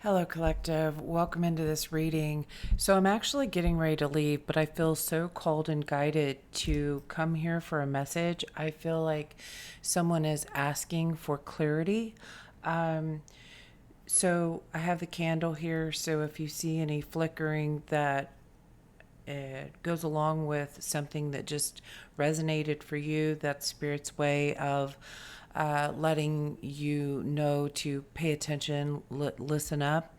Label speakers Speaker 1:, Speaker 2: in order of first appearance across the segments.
Speaker 1: Hello, collective. Welcome into this reading. So, I'm actually getting ready to leave, but I feel so called and guided to come here for a message. I feel like someone is asking for clarity. Um, so, I have the candle here. So, if you see any flickering that it goes along with something that just resonated for you, that's Spirit's way of letting you know to pay attention, listen up.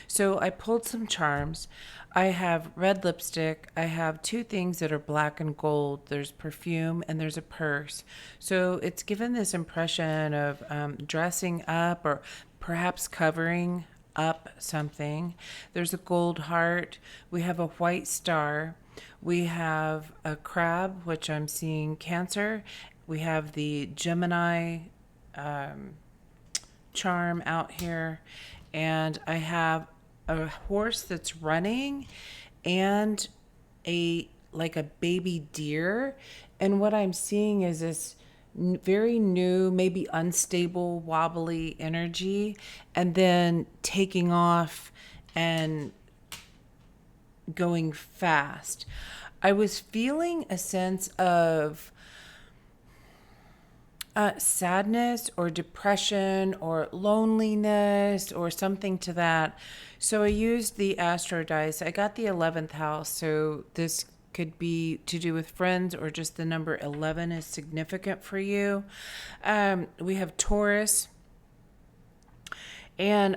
Speaker 1: So I pulled some charms. I have red lipstick. I have two things that are black and gold. There's perfume and there's a purse. So it's given this impression of dressing up or perhaps covering up something. There's a gold heart. We have a white star. We have a crab, which I'm seeing Cancer. We have the Gemini um, charm out here. And I have a horse that's running and a like a baby deer. And what I'm seeing is this very new, maybe unstable, wobbly energy, and then taking off and going fast. I was feeling a sense of sadness or depression or loneliness or something to that. So I used the Astro dice. I got the 11th house. So this could be to do with friends or just the number 11 is significant for you. We have Taurus. And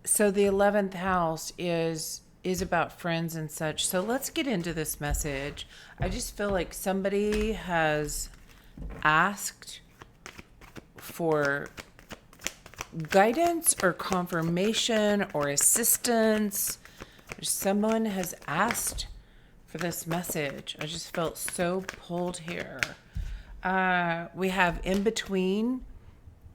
Speaker 1: so the 11th house is about friends and such. So let's get into this message. I just feel like somebody has asked for guidance or confirmation or assistance. Someone has asked for this message. I just felt so pulled here. We have in between,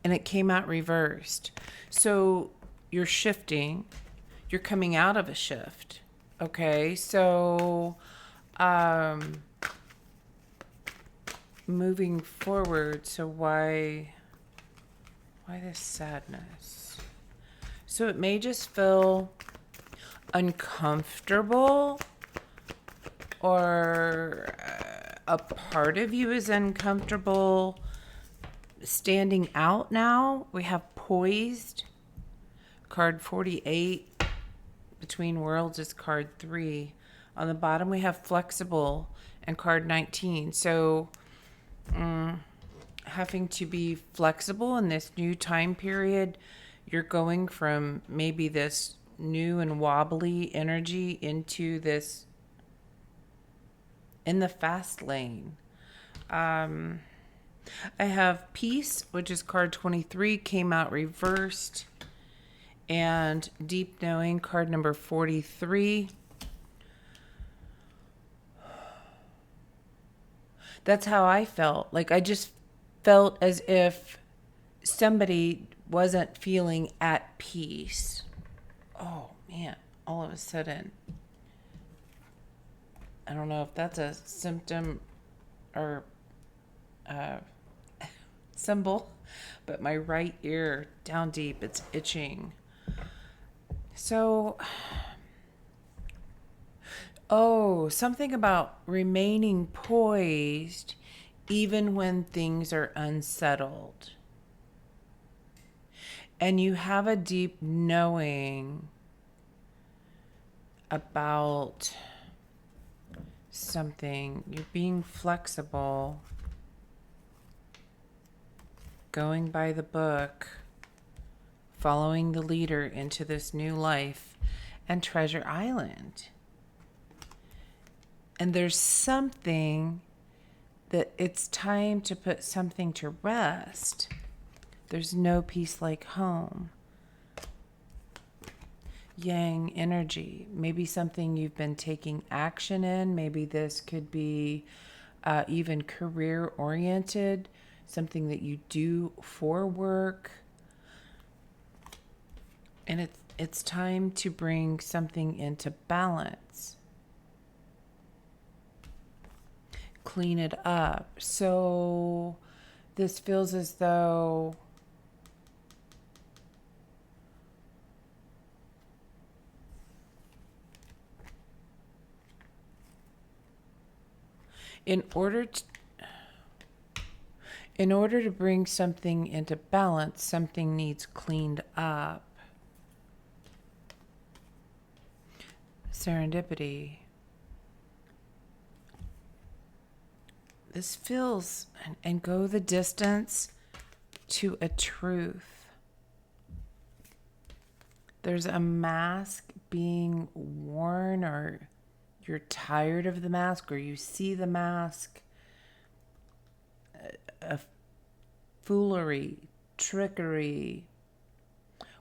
Speaker 1: and it came out reversed. So you're shifting, you're coming out of a shift. Okay, so moving forward, so why this sadness? So it may just feel uncomfortable, or a part of you is uncomfortable standing out now. We have poised. Card 48, between worlds, is card 3. On the bottom we have flexible and card 19. So having to be flexible in this new time period, you're going from maybe this new and wobbly energy into this in the fast lane. I have peace, which is card 23, came out reversed. And deep knowing, card number 43. That's how I felt. Like I just felt as if somebody wasn't feeling at peace. Oh man, all of a sudden. I don't know if that's a symptom or symbol, but my right ear down deep, it's itching. So, something about remaining poised even when things are unsettled. And you have a deep knowing about something. You're being flexible, going by the book, following the leader into this new life and Treasure Island. And there's something that it's time to put something to rest. There's no peace like home. Yang energy, maybe something you've been taking action in. Maybe this could be even career oriented, something that you do for work. And it's time to bring something into balance. Clean it up. So this feels as though In order to, in order to bring something into balance, something needs cleaned up. Serendipity. This feels, and go the distance to a truth. There's a mask being worn, or you're tired of the mask, or you see the mask. A foolery, trickery.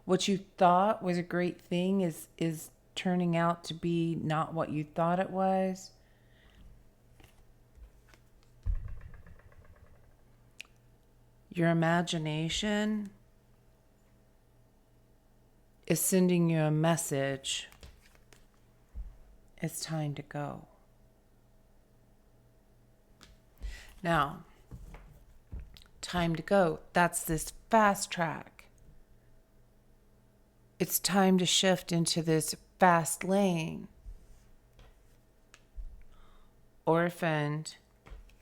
Speaker 1: What you thought was a great thing is turning out to be not what you thought it was. Your imagination is sending you a message. It's time to go. Now, time to go. That's this fast track. It's time to shift into this fast lane. Orphaned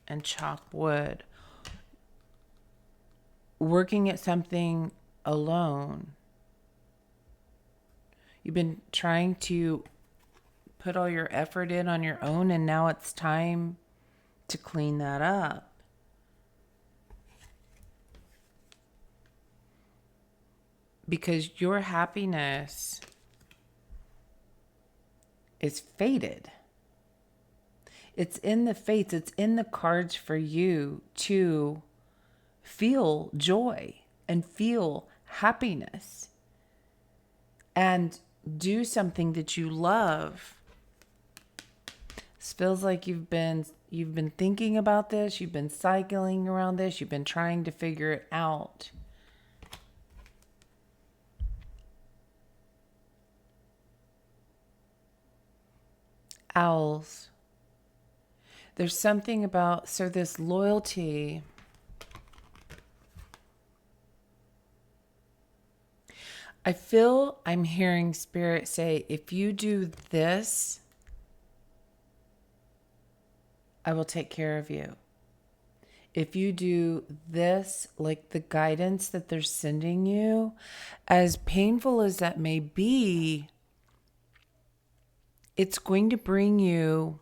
Speaker 1: and chop wood. Working at something alone. You've been trying to put all your effort in on your own, and now it's time to clean that up. Because your happiness is fated. It's in the fates. It's in the cards for you to feel joy and feel happiness and do something that you love. This feels like you've been thinking about this, you've been cycling around this, you've been trying to figure it out. Owls. There's something about, so this loyalty. I feel I'm hearing Spirit say, if you do this, I will take care of you. If you do this, like the guidance that they're sending you, as painful as that may be, it's going to bring you,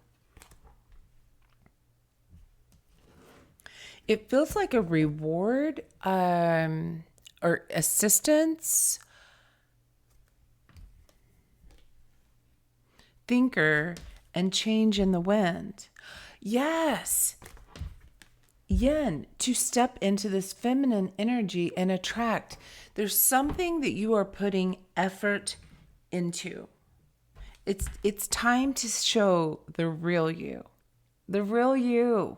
Speaker 1: it feels like a reward or assistance. Thinker and change in the wind. Yes. Yin, to step into this feminine energy and attract. There's something that you are putting effort into. It's time to show the real you. The real you.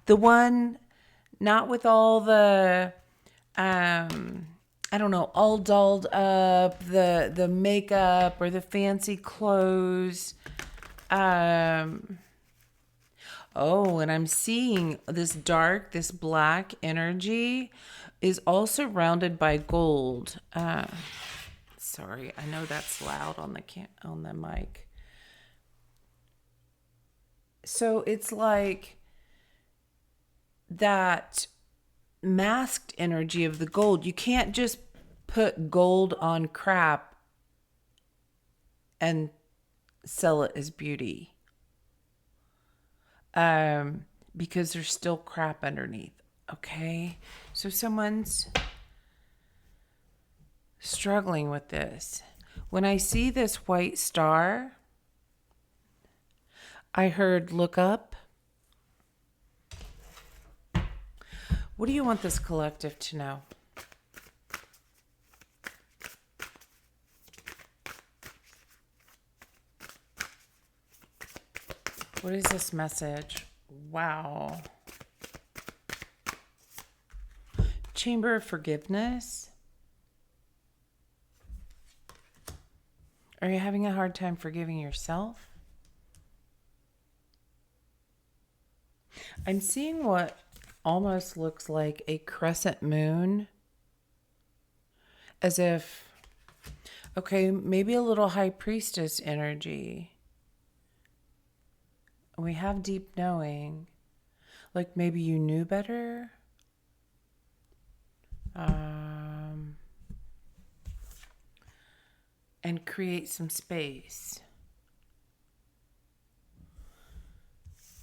Speaker 1: The one not with all the I don't know, all dolled up, the makeup or the fancy clothes. Oh, and I'm seeing this dark, this black energy is also surrounded by gold. Sorry, I know that's loud on the mic. So it's like that masked energy of the gold. You can't just put gold on crap and sell it as beauty. Because there's still crap underneath. Okay? So someone's struggling with this. When I see this white star, I heard look up. What do you want this collective to know? What is this message? Wow. Chamber of Forgiveness. Are you having a hard time forgiving yourself? I'm seeing what almost looks like a crescent moon. As if, okay, maybe a little high priestess energy. We have deep knowing. Like maybe you knew better. And create some space.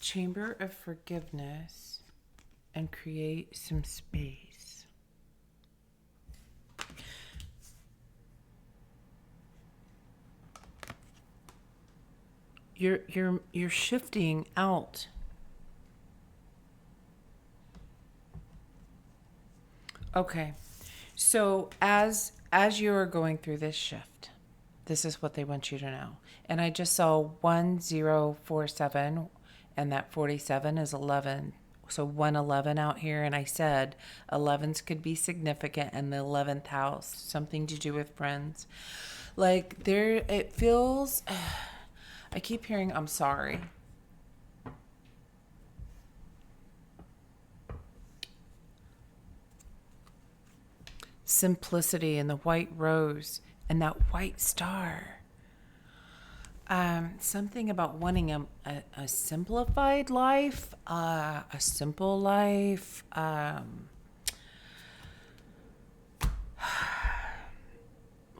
Speaker 1: Chamber of forgiveness and create some space. You're shifting out. Okay. So as you are going through this shift, this is what they want you to know. And I just saw 1047, and that 47 is 11. So 111 out here, and I said 11s could be significant, and the 11th house, something to do with friends. Like there, it feels, I keep hearing, I'm sorry. Simplicity and the white rose and that white star. Something about wanting a simplified life, a simple life.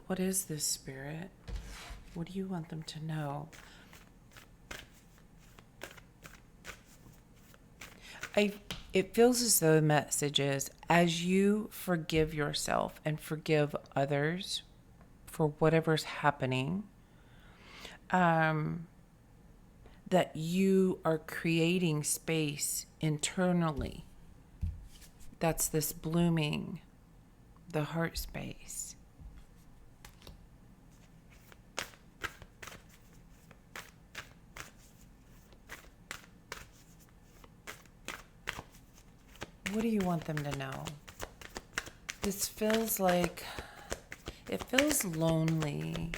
Speaker 1: What is this, Spirit? What do you want them to know? It feels as though the message is, as you forgive yourself and forgive others for whatever's happening, that you are creating space internally. That's this blooming, the heart space. What do you want them to know? This feels like, it feels lonely.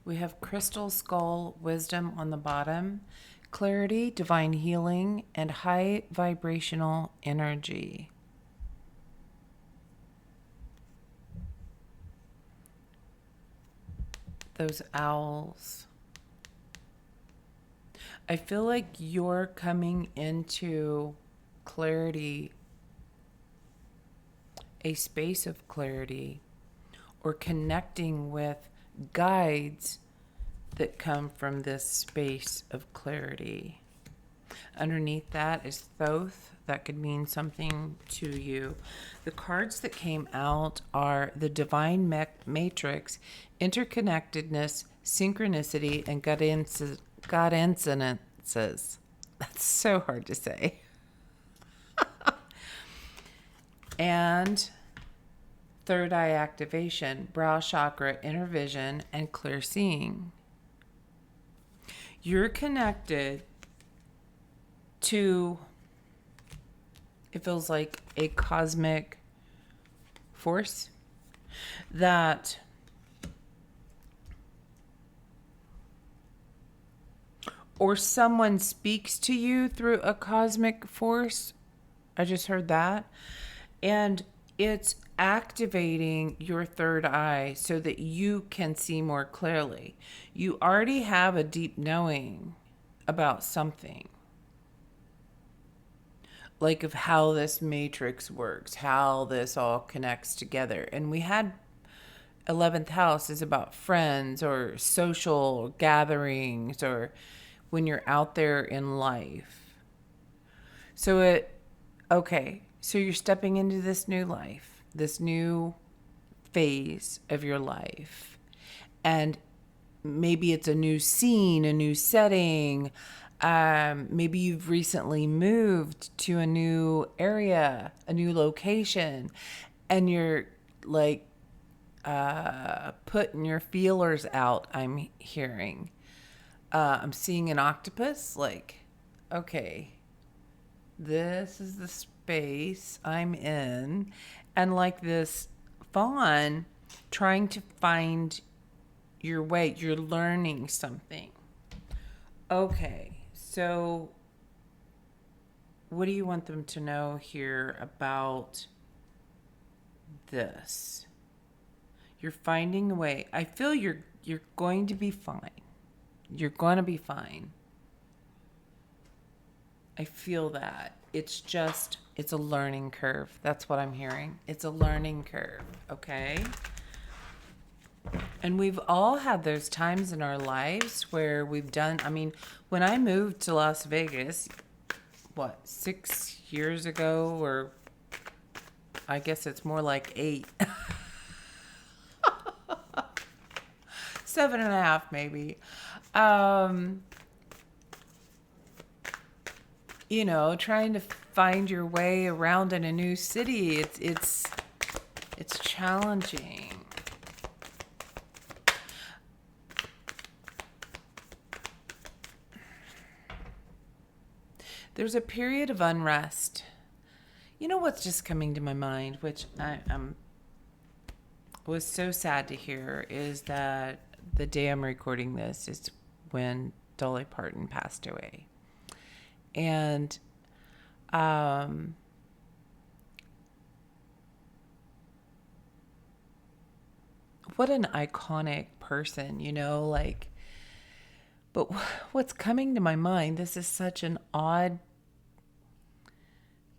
Speaker 1: We have crystal skull wisdom on the bottom, clarity, divine healing, and high vibrational energy. Those owls. I feel like you're coming into clarity, a space of clarity, or connecting with guides that come from this space of clarity. Underneath that is Thoth. That could mean something to you. The cards that came out are the Divine Matrix, Interconnectedness, Synchronicity, and God Incidences. That's so hard to say. And third eye activation, brow chakra, inner vision, and clear seeing. You're connected to, it feels like a cosmic force that or someone speaks to you through a cosmic force. I just heard that. And it's activating your third eye so that you can see more clearly. You already have a deep knowing about something. Like of how this matrix works, how this all connects together. And we had 11th house is about friends or social gatherings or when you're out there in life. So so you're stepping into this new life, this new phase of your life. And maybe it's a new scene, a new setting. Maybe you've recently moved to a new area, a new location, and you're like putting your feelers out, I'm hearing. I'm seeing an octopus, like, okay, this is the space I'm in. And like this fawn trying to find your way. You're learning something. Okay, so what do you want them to know here about this. You're finding a way. I feel you're going to be fine. You're going to be fine. I feel that. It's a learning curve. That's what I'm hearing. It's a learning curve, okay? And we've all had those times in our lives where when I moved to Las Vegas, 6 years ago, or I guess it's more like 8. 7.5 maybe. Trying to find your way around in a new city, it's challenging. There's a period of unrest. You know what's just coming to my mind, which I was so sad to hear, is that the day I'm recording this is when Dolly Parton passed away. And what an iconic person, but what's coming to my mind, this is such an odd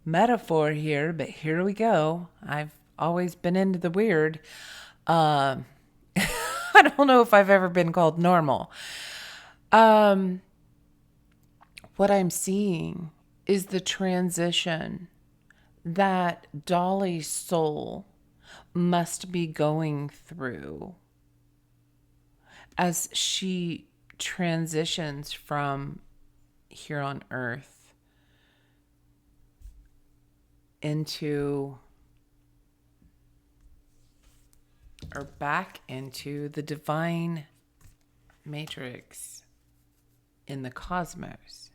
Speaker 1: metaphor here, but here we go. I've always been into the weird. I don't know if I've ever been called normal. What I'm seeing is the transition that Dolly's soul must be going through as she transitions from here on earth into or back into the divine matrix in the cosmos.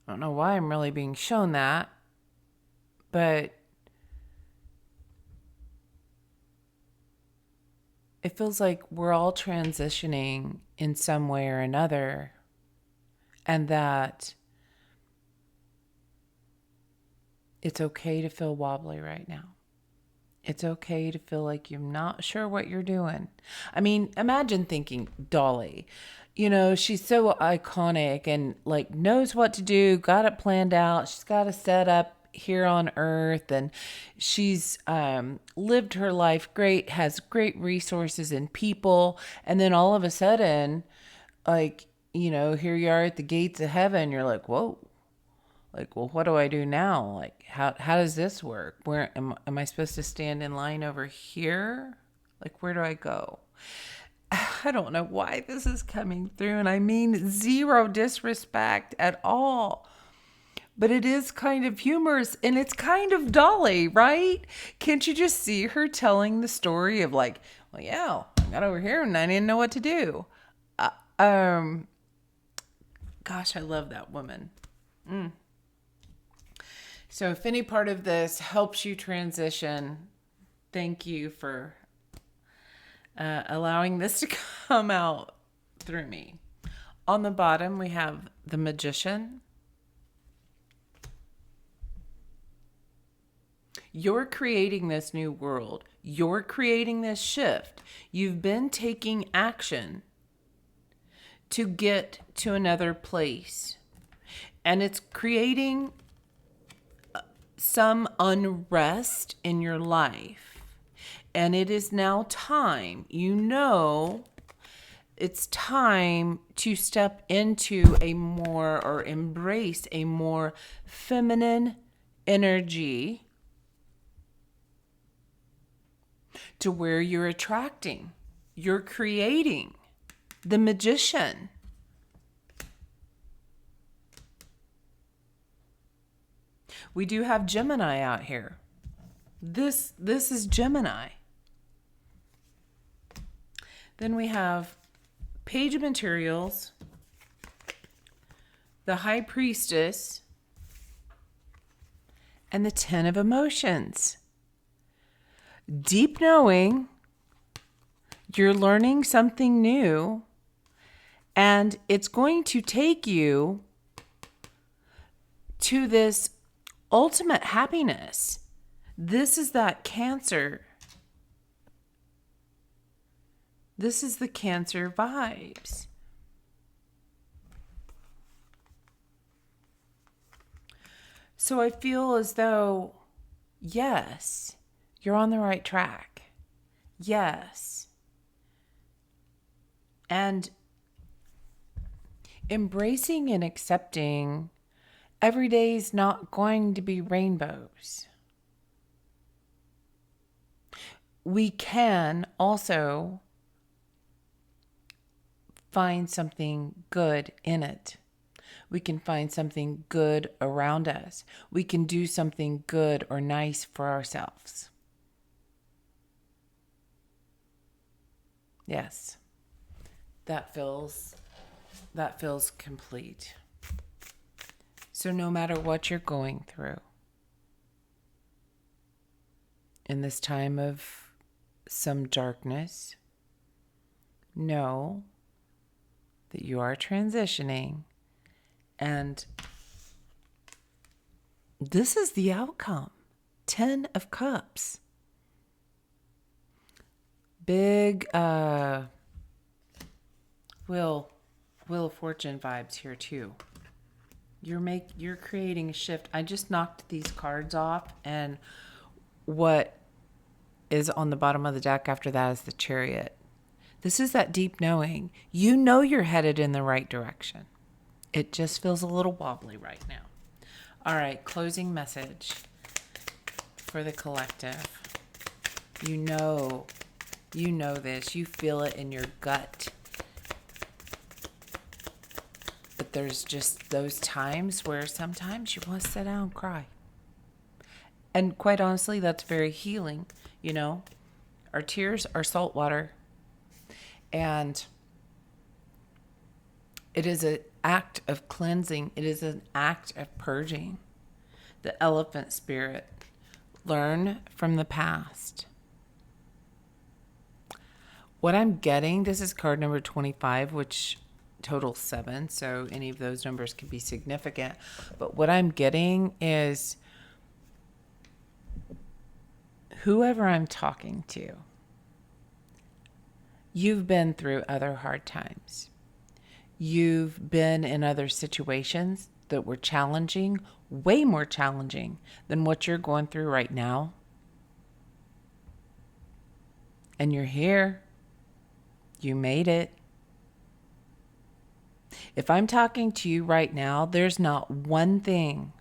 Speaker 1: I don't know why I'm really being shown that, but it feels like we're all transitioning in some way or another, and that it's okay to feel wobbly right now. It's okay to feel like you're not sure what you're doing. I mean, imagine thinking Dolly. She's so iconic and knows what to do, got it planned out. She's got a setup here on earth, and she's lived her life great, has great resources and people. And then all of a sudden, here you are at the gates of heaven. You're like, whoa. Well, what do I do now? How does this work? Where am I supposed to stand in line over here? Where do I go? I don't know why this is coming through, and I mean zero disrespect at all. But it is kind of humorous, and it's kind of Dolly, right? Can't you just see her telling the story of I got over here and I didn't know what to do. Gosh, I love that woman. So if any part of this helps you transition, thank you for allowing this to come out through me. On the bottom, we have the Magician. You're creating this new world. You're creating this shift. You've been taking action to get to another place. And it's creating some unrest in your life. And it is now time, it's time to step into embrace a more feminine energy to where you're attracting, you're creating the Magician. We do have Gemini out here. This is Gemini. Then we have Page of Materials, the High Priestess, and the Ten of Emotions. Deep knowing, you're learning something new, and it's going to take you to this ultimate happiness This is that Cancer. This is the Cancer vibes. So I feel as though, yes, you're on the right track. Yes. And embracing and accepting every day is not going to be rainbows. We can also find something good in it. We can find something good around us. We can do something good or nice for ourselves. Yes, that feels complete. So no matter what you're going through in this time of some darkness, know that you are transitioning, and this is the outcome. 10 of Cups. Big Wheel of Fortune vibes here too. You're creating a shift. I just knocked these cards off, and what is on the bottom of the deck after that is the Chariot. This is that deep knowing. You know you're headed in the right direction. It just feels a little wobbly right now. All right, closing message for the collective. You know this. You feel it in your gut. But there's just those times where sometimes you want to sit down and cry. And quite honestly, that's very healing. You know, our tears are salt water. And it is an act of cleansing. It is an act of purging. The elephant spirit. Learn from the past. What I'm getting, this is card number 25, which totals 7. So any of those numbers can be significant. But what I'm getting is whoever I'm talking to, you've been through other hard times. You've been in other situations that were challenging, way more challenging than what you're going through right now. And you're here. You made it. If I'm talking to you right now, there's not one thing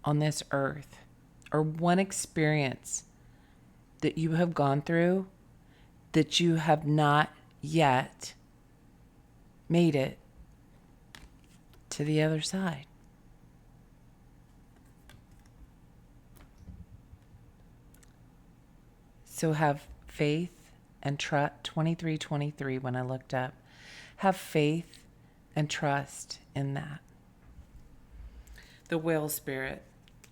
Speaker 1: on this earth or one experience that you have gone through that you have not yet made it to the other side. So have faith and trust. 2323 when I looked up. Have faith and trust in that. The whale spirit.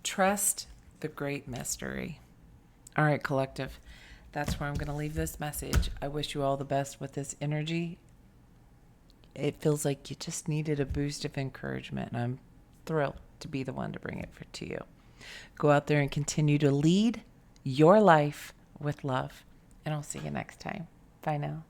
Speaker 1: Trust the great mystery. All right, collective. That's where I'm going to leave this message. I wish you all the best with this energy. It feels like you just needed a boost of encouragement, and I'm thrilled to be the one to bring it to you. Go out there and continue to lead your life with love, and I'll see you next time. Bye now.